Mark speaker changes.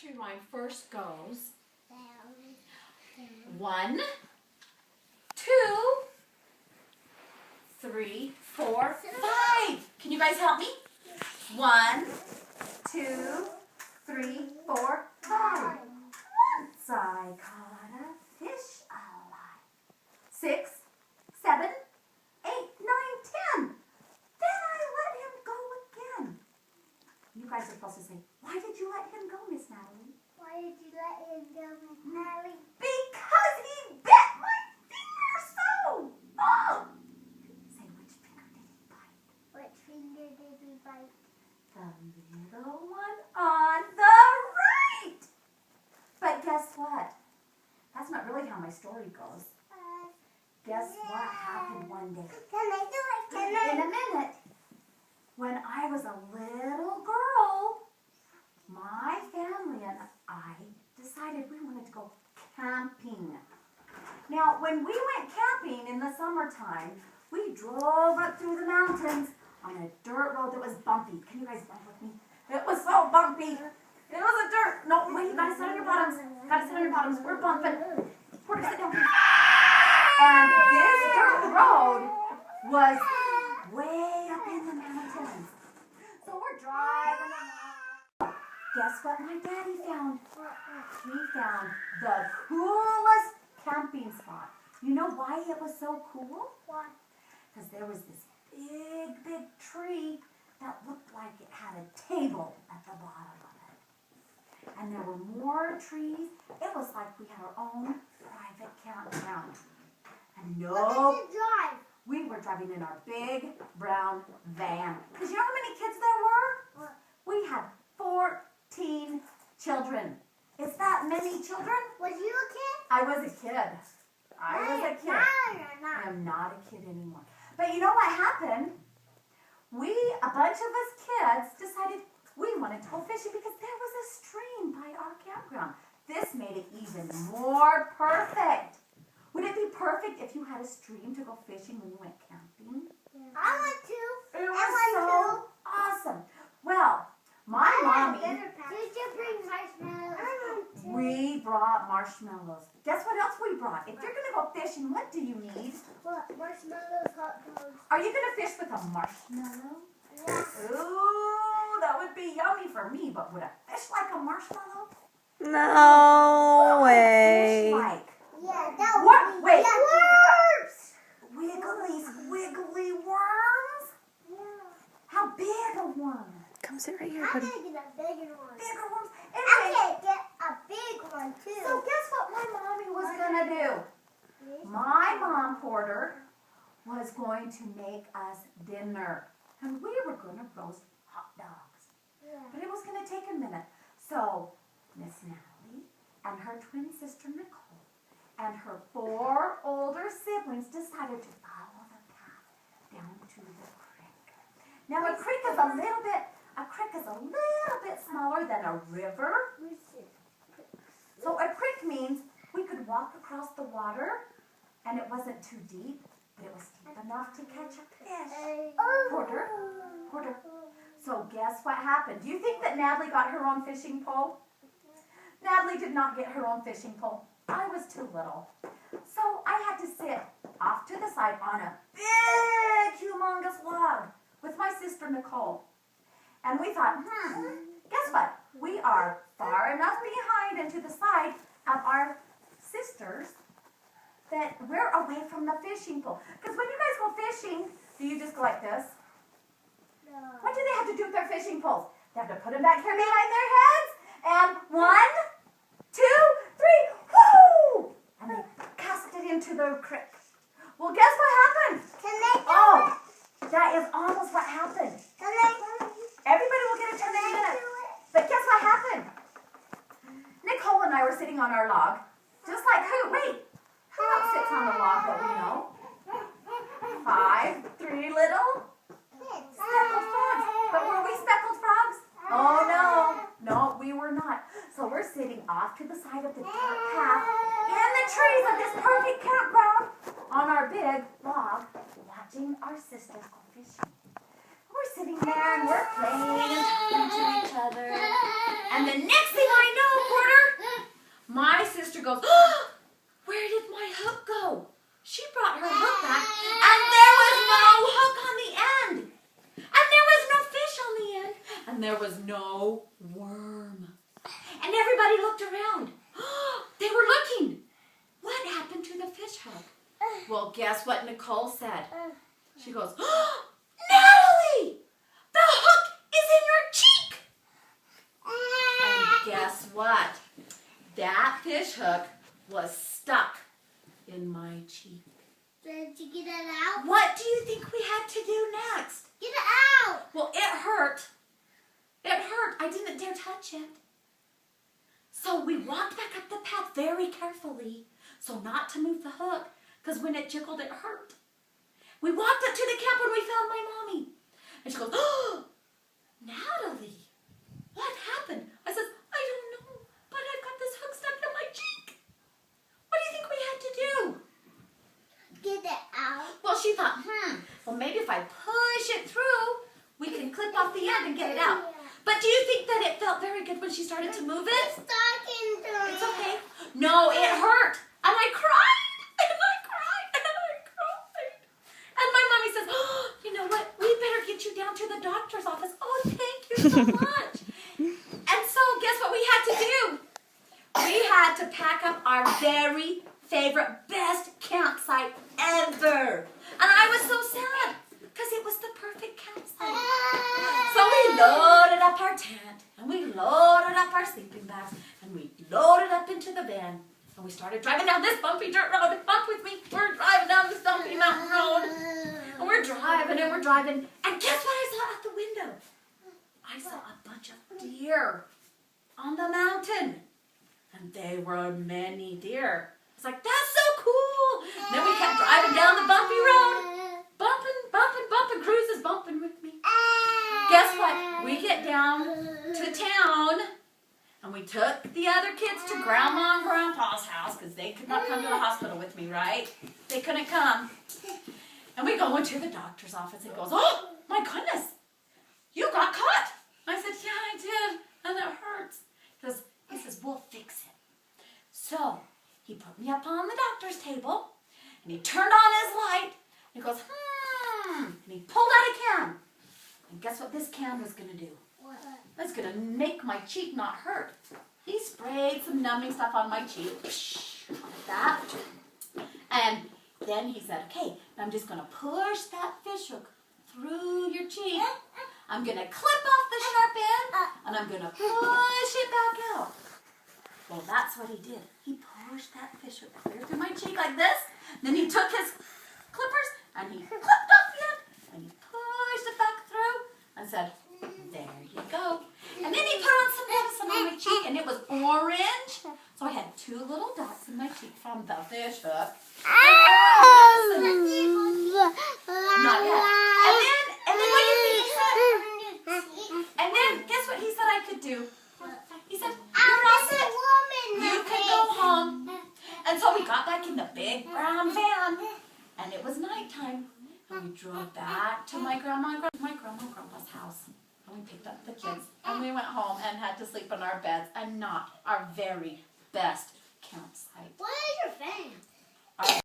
Speaker 1: nursery rhyme first goes 1, 2, 3, 4, 5. Can you guys help me? 1, 2, 3, 4, 5. Once I caught a fish alive. 6, 7, 8, 9, 10. Then I let him go again. You guys are supposed to say, why did you let him go, Miss Natalie?
Speaker 2: Why did you let him go, Miss Natalie?
Speaker 1: Because he bit my finger so. Oh! Say, which finger did he bite?
Speaker 2: Which finger did he bite?
Speaker 1: The little one on the right. But guess what? That's not really how my story goes. Guess what happened one day?
Speaker 2: Can I do it? Can I?
Speaker 1: In a minute. When I was a little girl, my family and I decided we wanted to go camping. Now, when we went camping in the summertime, we drove up through the mountains on a dirt road that was bumpy. Can you guys bump with me? It was so bumpy. It was a dirt. No, wait, you gotta sit on your bottoms. Gotta sit on your bottoms. We're bumping. Porter, sit down. And this dirt road was way up in the mountains. So we're driving along. Guess what my daddy found? He found the coolest camping spot. You know why it was so cool?
Speaker 2: Why?
Speaker 1: Because there was this big tree that looked like it had a table at the bottom of it. And there were more trees. It was like we had our own private campground. And
Speaker 2: What did you drive?
Speaker 1: we were driving in our big brown van. Because you know how many kids there were?
Speaker 2: What?
Speaker 1: We had 14 children. Is that many children?
Speaker 2: Was you a kid?
Speaker 1: I was a kid. I was a kid.
Speaker 2: No, you're not.
Speaker 1: I am not a kid anymore. But you know what happened? A bunch of us kids decided we wanted to go fishing because there was a stream by our campground. This made it even more perfect. Would it be perfect if you had a stream to go fishing when you went camping?
Speaker 2: I want to.
Speaker 1: It was so awesome. Well, my mommy,
Speaker 2: Did you bring marshmallows?
Speaker 1: we brought marshmallows. Guess what else we brought? If you're going to go fishing, what do you need?
Speaker 2: What? Marshmallows, hot dogs.
Speaker 1: Are you going to fish with a marshmallow?
Speaker 2: Yeah.
Speaker 1: Ooh, that would be yummy for me, but would a fish like a marshmallow?
Speaker 3: No way.
Speaker 1: Fish like
Speaker 2: Yeah, that
Speaker 1: What?
Speaker 2: would be
Speaker 1: Wait.
Speaker 2: worms.
Speaker 1: wiggly worms?
Speaker 2: Yeah.
Speaker 1: How big a worm?
Speaker 3: Come sit right here,
Speaker 2: I'm
Speaker 3: buddy.
Speaker 2: gonna get a bigger one.
Speaker 1: Bigger worms.
Speaker 2: I'm
Speaker 1: Anyway,
Speaker 2: gonna get a big one too.
Speaker 1: so guess what my mommy was going to do? My mom, Porter, was going to make us dinner. And we were going to roast hot dogs.
Speaker 2: Yeah.
Speaker 1: But it was going to take a minute. So Miss Natalie and her twin sister Nicole and her 4 older siblings decided to follow the path down to the creek. Now a creek is a little bit smaller than a river. So a creek means we could walk across the water and it wasn't too deep, but it was deep enough to catch a fish. Porter. So guess what happened? Do you think that Natalie got her own fishing pole? Natalie did not get her own fishing pole. I was too little. So I had to sit off to the side on a big, humongous log with my sister Nicole. And we thought, guess what? We are far enough behind and to the side of our sisters that we're away from the fishing pole. Because when you guys go fishing, do you just go like this?
Speaker 2: No.
Speaker 1: What do they have to do with their fishing poles? They have to put them back here behind their heads. And 1, 2, 3, whoo! And they cast it into the creek. Well, guess what happened?
Speaker 2: Can they do
Speaker 1: Oh,
Speaker 2: it?
Speaker 1: that is almost what happened.
Speaker 2: Can they do it?
Speaker 1: Everybody will get a turn in a minute. But guess what happened? Nicole and I were sitting on our log. Just like who? Wait. Who else sits on the log that we know? 5, 3 little speckled frogs. But were we speckled frogs? Oh, no, we were not. So we're sitting off to the side of the dirt path in the trees of this perfect campground on our big log, watching our sisters go fishing. We're sitting there and we're playing and talking to each other. And the next thing I know, everybody looked around. They were looking. What happened to the fish hook? Well, guess what Nicole said? She goes, Natalie, the hook is in your cheek. And guess what? That fish hook was stuck in my cheek.
Speaker 2: Did you get it out?
Speaker 1: What do you think we had to do next?
Speaker 2: Get it out!
Speaker 1: Well, it hurt. It hurt. I didn't dare touch it. So we walked back up the path very carefully so not to move the hook, because when it jiggled, it hurt. We walked up to the camp and we found my mommy. And she goes, oh, Natalie, what happened? I said, I don't know, but I've got this hook stuck in my cheek. What do you think we had to do?
Speaker 2: Get it out.
Speaker 1: Well, she thought, well, maybe if I push it through, we can clip off the end and get it out. But do you think that it felt very good when she started to move it?
Speaker 2: It's stuck in there.
Speaker 1: It's okay. No, it hurt. And I cried. And I cried. And I cried. And my mommy says, oh, you know what? We better get you down to the doctor's office. Oh, thank you so much. And so guess what we had to do? We had to pack up our very favorite, best campsite ever. And I was so sad because it was the perfect campsite. So we loaded up our tent, and we loaded up our sleeping bags, and we loaded up into the van, and we started driving down this bumpy dirt road. Bump with me. We're driving down this bumpy mountain road, and we're driving, and guess what I saw out the window? I saw a bunch of deer on the mountain, and they were many deer. I was like, that's so cool. And then we kept driving down the bumpy road, bumping. Cruz is bumping with me. Guess what? We get down to town, and we took the other kids to Grandma and Grandpa's house because they could not come to the hospital with me, right? They couldn't come. And we go into the doctor's office and goes, oh, my goodness, you got caught. I said, yeah, I did, and it hurts. He says, we'll fix it. So he put me up on the doctor's table, and he turned on his light, and he goes, and he pulled out a can. And guess what this can was going to do?
Speaker 2: What?
Speaker 1: It's going to make my cheek not hurt. He sprayed some numbing stuff on my cheek, like that. And then he said, okay, I'm just going to push that fish hook through your cheek. I'm going to clip off the sharp end, and I'm going to push it back out. Well, that's what he did. He pushed that fish hook clear through my cheek like this. Then he took his clippers, and he clipped off the end, and he pushed it back through, and said, there you go. And then he put on some medicine on my cheek, and it was orange. So I had 2 little dots in my cheek from the fish hook. Not yet. And then what do you think he said? And then guess what he said I could do? He said, you're all set. You can go home. And so we got back in the big brown van, and it was nighttime. And we drove back to my grandma and grandpa's house. And we picked up the kids, and we went home and had to sleep in our beds and not our very best campsite.
Speaker 2: What is your fan?